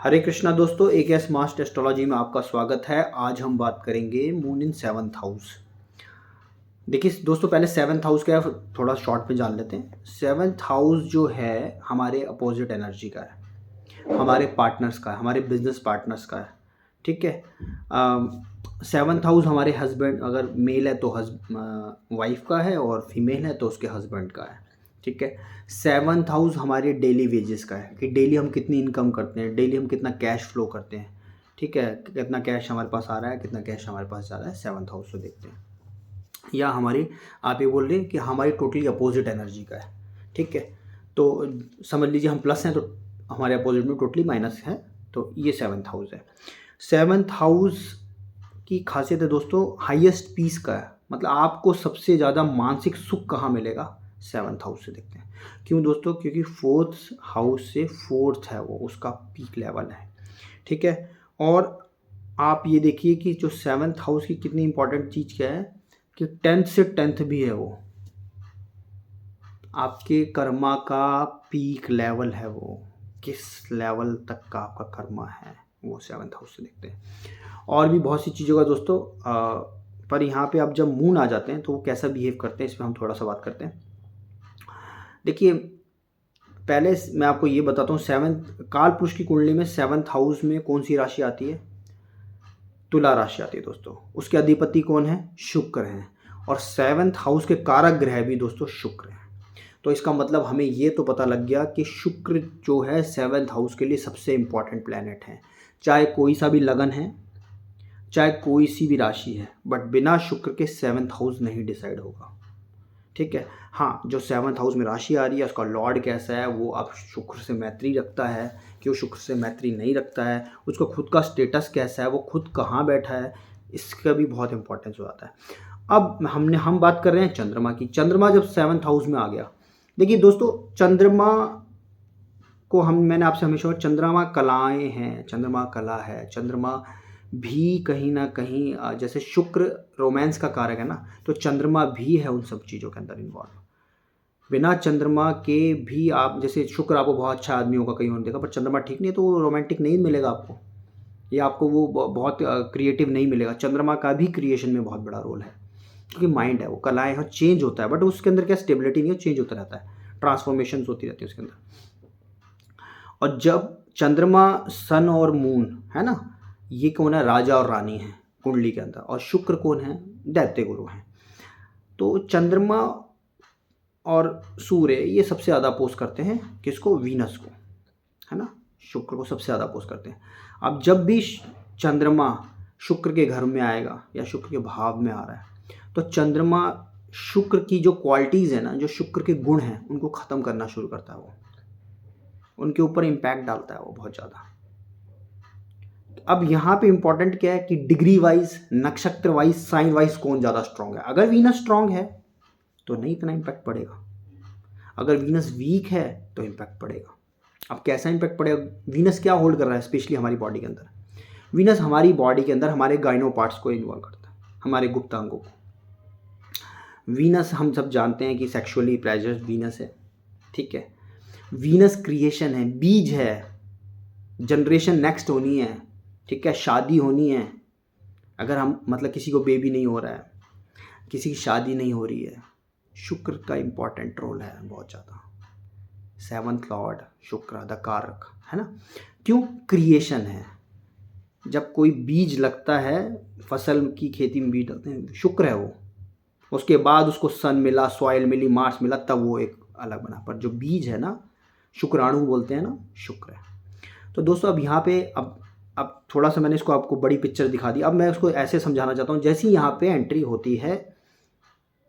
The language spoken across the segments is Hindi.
हरे कृष्णा दोस्तों, एक एस मास्ट एस्ट्रोलॉजी में आपका स्वागत है। आज हम बात करेंगे मून इन सेवन्थ हाउस। देखिए दोस्तों, पहले सेवन्थ हाउस क्या है थोड़ा शॉर्ट में जान लेते हैं। सेवन्थ हाउस जो है हमारे अपोजिट एनर्जी का है, हमारे पार्टनर्स का है, हमारे बिजनेस पार्टनर्स का है। ठीक है। सेवन्थ हाउस हमारे हस्बैंड, अगर मेल है तो वाइफ का है और फीमेल है तो उसके हस्बैंड का है। ठीक है। सेवन्थ हाउस हमारे डेली वेजेस का है कि डेली हम कितनी इनकम करते हैं, डेली हम कितना कैश फ्लो करते हैं। ठीक है, कितना कैश हमारे पास आ रहा है, कितना कैश हमारे पास जा रहा है, सेवन्थ हाउस से देखते हैं। या हमारी, आप ये बोल रहे हैं कि हमारी टोटली अपोजिट एनर्जी का है। ठीक है। तो समझ लीजिए हम प्लस हैं तो हमारे अपोजिट में टोटली माइनस है, तो ये सेवन्थ हाउस है। सेवन्थ हाउस की खासियत है दोस्तों, हाईएस्ट पीस का है। मतलब आपको सबसे ज़्यादा मानसिक सुख कहाँ मिलेगा, सेवन्थ हाउस से देखते हैं। क्यों दोस्तों? क्योंकि फोर्थ हाउस से फोर्थ है, वो उसका पीक लेवल है। ठीक है। और आप ये देखिए कि जो सेवन्थ हाउस की कितनी इंपॉर्टेंट चीज़ क्या है कि 10th से 10th भी है वो, आपके कर्मा का पीक लेवल है। वो किस लेवल तक का आपका कर्मा है, वो सेवन्थ हाउस से देखते हैं। और भी बहुत सी चीज़ों का दोस्तों, पर यहाँ पे अब जब मून आ जाते हैं तो वो कैसा बिहेव करते हैं, इस पर हम थोड़ा सा बात करते हैं। देखिए, पहले मैं आपको ये बताता हूँ, सेवन्थ काल पुरुष की कुंडली में सेवन्थ हाउस में कौन सी राशि आती है? तुला राशि आती है दोस्तों। उसके अधिपति कौन है? शुक्र हैं। और सेवन्थ हाउस के कारक ग्रह भी दोस्तों शुक्र हैं। तो इसका मतलब हमें ये तो पता लग गया कि शुक्र जो है सेवन्थ हाउस के लिए सबसे इम्पॉर्टेंट प्लैनेट है। चाहे कोई सा भी लगन है, चाहे कोई सी भी राशि है, बट बिना शुक्र के सेवन्थ हाउस नहीं डिसाइड होगा। ठीक है। हाँ, जो सेवन्थ हाउस में राशि आ रही है उसका लॉर्ड कैसा है, वो अब शुक्र से मैत्री रखता है कि वो शुक्र से मैत्री नहीं रखता है, उसका खुद का स्टेटस कैसा है, वो खुद कहाँ बैठा है, इसका भी बहुत इंपॉर्टेंस हो जाता है। अब हम बात कर रहे हैं चंद्रमा की। चंद्रमा जब सेवन्थ हाउस में आ गया, देखिए दोस्तों, चंद्रमा को मैंने आपसे हमेशा, चंद्रमा कलाएं हैं, चंद्रमा कला है। चंद्रमा भी कहीं ना कहीं जैसे शुक्र रोमांस का कारक है ना, तो चंद्रमा भी है उन सब चीज़ों के अंदर इन्वॉल्व। बिना चंद्रमा के भी, आप जैसे शुक्र आपको बहुत अच्छा आदमी होगा कहीं और देखा, पर चंद्रमा ठीक नहीं है तो वो रोमांटिक नहीं मिलेगा आपको, या आपको वो बहुत क्रिएटिव नहीं मिलेगा। चंद्रमा का भी क्रिएशन में बहुत बड़ा रोल है, क्योंकि माइंड है, वो कलाएं हैं, चेंज होता है, बट उसके अंदर क्या स्टेबिलिटी नहीं है, चेंज होता रहता है, ट्रांसफॉर्मेशन होती रहती है उसके अंदर। और जब चंद्रमा, सन और मून है ना, ये कौन है? राजा और रानी है कुंडली के अंदर। और शुक्र कौन है? दैत्य गुरु हैं। तो चंद्रमा और सूर्य ये सबसे ज़्यादा अपोज करते हैं किसको? वीनस को, है ना। शुक्र को सबसे ज़्यादा अपोज करते हैं। अब जब भी चंद्रमा शुक्र के घर में आएगा या शुक्र के भाव में आ रहा है, तो चंद्रमा शुक्र की जो क्वालिटीज़ है ना, जो शुक्र के गुण हैं, उनको ख़त्म करना शुरू करता है। वो उनके ऊपर इम्पैक्ट डालता है वो बहुत ज़्यादा। अब यहाँ पे इंपॉर्टेंट क्या है कि डिग्री वाइज, नक्षत्र वाइज, साइन वाइज कौन ज़्यादा स्ट्रांग है। अगर वीनस स्ट्रांग है तो नहीं इतना इम्पैक्ट पड़ेगा, अगर वीनस वीक है तो इम्पैक्ट पड़ेगा। अब कैसा इम्पैक्ट पड़ेगा? वीनस क्या होल्ड कर रहा है स्पेशली हमारी बॉडी के अंदर? वीनस हमारी बॉडी के अंदर हमारे गाइनो पार्ट्स को इन्वॉल्व करता है, हमारे गुप्तांगों को। वीनस हम सब जानते हैं कि सेक्सुअली प्लेजर वीनस है। ठीक है। वीनस क्रिएशन है, बीज है, जनरेशन नेक्स्ट होनी है। ठीक है, शादी होनी है। अगर हम मतलब किसी को बेबी नहीं हो रहा है, किसी की शादी नहीं हो रही है, शुक्र का इम्पॉर्टेंट रोल है बहुत ज़्यादा। सेवंथ लॉर्ड शुक्र द कारक है ना। क्यों? क्रिएशन है। जब कोई बीज लगता है, फसल की खेती में बीज लगते हैं, शुक्र है वो। उसके बाद उसको सन मिला, सॉइल मिली, मार्स मिला, तब वो एक अलग बना। पर जो बीज है ना, शुक्राणु बोलते हैं ना, शुक्र है। तो दोस्तों अब यहाँ पे अब थोड़ा सा मैंने इसको आपको बड़ी पिक्चर दिखा दी। अब मैं उसको ऐसे समझाना चाहता हूँ, जैसे ही यहाँ पे एंट्री होती है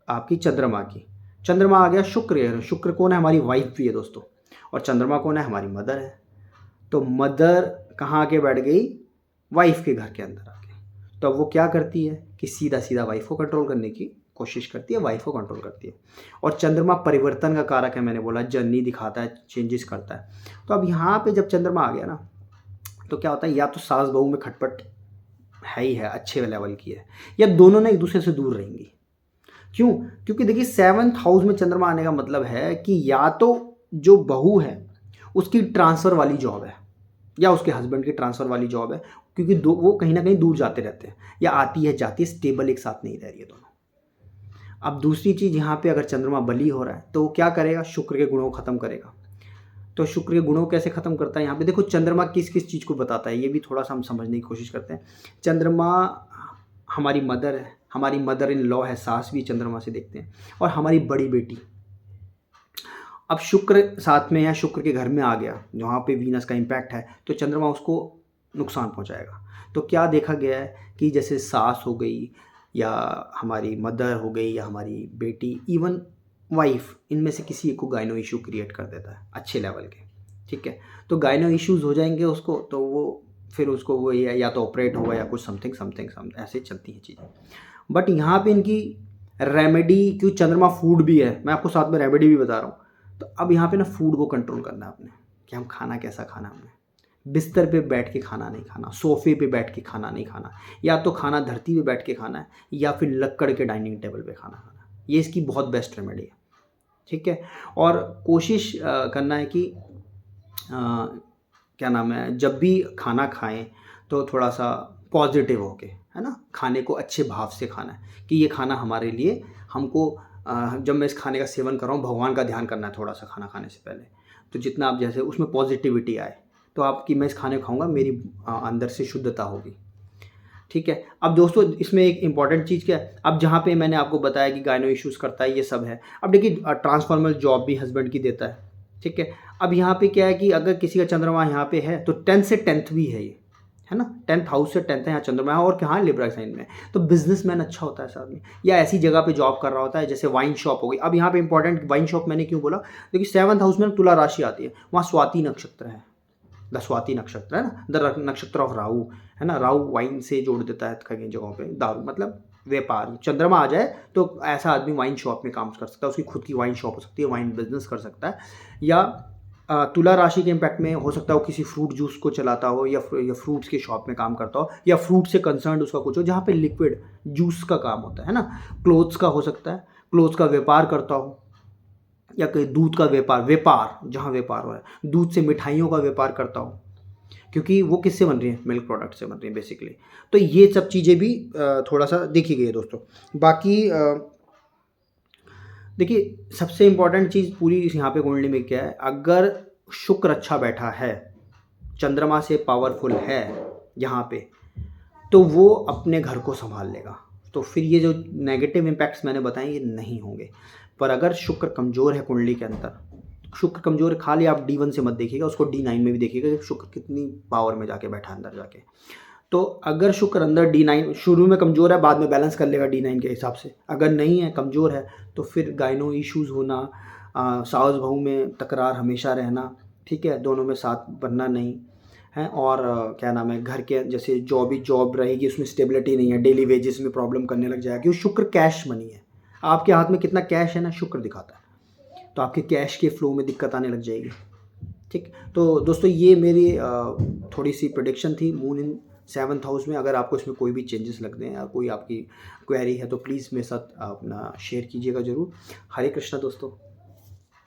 आपकी चंद्रमा की, चंद्रमा आ गया, शुक्र है। शुक्र कौन है? हमारी वाइफ भी है दोस्तों। और चंद्रमा कौन है? हमारी मदर है। तो मदर कहाँ आके बैठ गई? वाइफ के घर के अंदर आके। तो अब वो क्या करती है कि सीधा सीधा वाइफ को कंट्रोल करने की कोशिश करती है, वाइफ को कंट्रोल करती है। और चंद्रमा परिवर्तन का कारक है, मैंने बोला जर्नी दिखाता है, चेंजेस करता है। तो अब यहाँ पे जब चंद्रमा आ गया ना, तो क्या होता है, या तो सास बहू में खटपट है ही है, अच्छे लेवल की है, या दोनों ने एक दूसरे से दूर रहेंगी। क्यों? क्योंकि देखिए सेवन्थ हाउस में चंद्रमा आने का मतलब है कि या तो जो बहू है उसकी ट्रांसफ़र वाली जॉब है, या उसके हस्बैंड की ट्रांसफ़र वाली जॉब है, क्योंकि दो वो कहीं ना कहीं दूर जाते रहते हैं, या आती है जाती है, स्टेबल एक साथ नहीं रह रही है दोनों। अब दूसरी चीज़ यहाँ पे अगर चंद्रमा बली हो रहा है तो वो क्या करेगा, शुक्र के गुणों को ख़त्म करेगा। तो शुक्र के गुणों को कैसे ख़त्म करता है, यहाँ पे देखो चंद्रमा किस किस चीज़ को बताता है, ये भी थोड़ा सा हम समझने की कोशिश करते हैं। चंद्रमा हमारी मदर है, हमारी मदर इन लॉ है, सास भी चंद्रमा से देखते हैं, और हमारी बड़ी बेटी। अब शुक्र साथ में या शुक्र के घर में आ गया जहाँ पे वीनस का इम्पैक्ट है, तो चंद्रमा उसको नुकसान पहुँचाएगा। तो क्या देखा गया है कि जैसे सास हो गई, या हमारी मदर हो गई, या हमारी बेटी, इवन वाइफ, इनमें से किसी एक को गाइनो इशू क्रिएट कर देता है अच्छे लेवल के। ठीक है, तो गाइनो इश्यूज हो जाएंगे उसको, तो वो फिर उसको वो या तो ऑपरेट होगा या कुछ समथिंग ऐसे चलती हैं चीज़ें। बट यहाँ पे इनकी रेमेडी, क्यों चंद्रमा फूड भी है, मैं आपको साथ में रेमेडी भी बता रहा हूँ। तो अब यहाँ पे ना फूड को कंट्रोल करना है आपने, कि हम खाना कैसा खाना है। हमने बिस्तर पे बैठ के खाना नहीं खाना, सोफे पे बैठ के खाना नहीं खाना, या तो खाना धरती पे बैठ के खाना है, या फिर लक्कड़ के डाइनिंग टेबल पे खाना खाना है। ये इसकी बहुत बेस्ट रेमेडी है। ठीक है, और कोशिश करना है कि क्या नाम है, जब भी खाना खाएं तो थोड़ा सा पॉजिटिव होके, है ना, खाने को अच्छे भाव से खाना है कि ये खाना हमारे लिए, हमको जब मैं इस खाने का सेवन कर रहा हूँ भगवान का ध्यान करना है थोड़ा सा खाना खाने से पहले। तो जितना आप जैसे उसमें पॉजिटिविटी आए, तो आपकी मैं इस खाने को खाऊंगा, मेरी अंदर से शुद्धता होगी। ठीक है, अब दोस्तों इसमें एक इंपॉर्टेंट चीज़ क्या है, अब जहाँ पे मैंने आपको बताया कि गाइनो इश्यूज़ करता है, ये सब है। अब देखिए ट्रांसफॉर्मल जॉब भी हस्बैंड की देता है। ठीक है, अब यहाँ पे क्या है कि अगर किसी का चंद्रमा यहाँ पे है तो 10 से 10th भी है ये, है ना, 10th हाउस से 10th है यहाँ चंद्रमा है, और कहाँ लिब्रा साइन में। तो बिजनेसमैन अच्छा होता है इस आदमी, या ऐसी जगह पे जॉब कर रहा होता है जैसे वाइन शॉप हो गई। अब यहाँ पे इंपॉर्टेंट वाइन शॉप मैंने क्यों बोला, क्योंकि 7th हाउस में तुला राशि आती है, वहाँ स्वाति नक्षत्र है, द स्वाति नक्षत्र है ना, द नक्षत्र ऑफ राहु, है ना। राहु वाइन से जोड़ देता है कई जगहों पे, दारू मतलब व्यापार। चंद्रमा आ जाए तो ऐसा आदमी वाइन शॉप में काम कर सकता है, उसकी खुद की वाइन शॉप हो सकती है, वाइन बिजनेस कर सकता है। या तुला राशि के इम्पैक्ट में हो सकता है वो किसी फ्रूट जूस को चलाता हो, या फ्रूट्स की शॉप में काम करता हो, या फ्रूट से कंसर्न उसका कुछ हो जहाँ पे लिक्विड जूस का काम होता है ना। क्लोथ्स का हो सकता है, क्लोथ्स का व्यापार करता हो, या कहीं दूध का व्यापार जहाँ व्यापार हो रहा है, दूध से मिठाइयों का व्यापार करता हो, क्योंकि वो किससे बन रही है, मिल्क प्रोडक्ट से बन रही है बेसिकली। तो ये सब चीज़ें भी थोड़ा सा देखी गई है दोस्तों। बाकी देखिए सबसे इम्पॉर्टेंट चीज़ पूरी यहाँ पे कुंडली में क्या है, अगर शुक्र अच्छा बैठा है, चंद्रमा से पावरफुल है यहाँ पे, तो वो अपने घर को संभाल लेगा। तो फिर ये जो नेगेटिव इम्पैक्ट्स मैंने बताए ये नहीं होंगे। पर अगर शुक्र कमज़ोर है कुंडली के अंदर, शुक्र कमज़ोर है, खाली आप D1 से मत देखिएगा, उसको D9 में भी देखिएगा कि शुक्र कितनी पावर में जाके बैठा अंदर जाके। तो अगर शुक्र अंदर D9 शुरू में कमज़ोर है, बाद में बैलेंस कर लेगा D9 के हिसाब से। अगर नहीं है, कमज़ोर है, तो फिर गाइनो इश्यूज़ होना, सास बहू में तकरार हमेशा रहना, ठीक है, दोनों में साथ बनना नहीं है। और क्या नाम है, घर के जैसे जॉब रहेगी उसमें स्टेबिलिटी नहीं है, डेली वेजेस में प्रॉब्लम करने लग जाएगा, क्योंकि शुक्र कैश मनी है। आपके हाथ में कितना कैश है ना, शुक्र दिखाता है, तो आपके कैश के फ्लो में दिक्कत आने लग जाएगी। ठीक, तो दोस्तों ये मेरी थोड़ी सी प्रेडिक्शन थी मून इन 7th हाउस में। अगर आपको इसमें कोई भी चेंजेस लगते हैं या कोई आपकी क्वेरी है तो प्लीज़ मेरे साथ अपना शेयर कीजिएगा ज़रूर। हरे कृष्णा दोस्तों।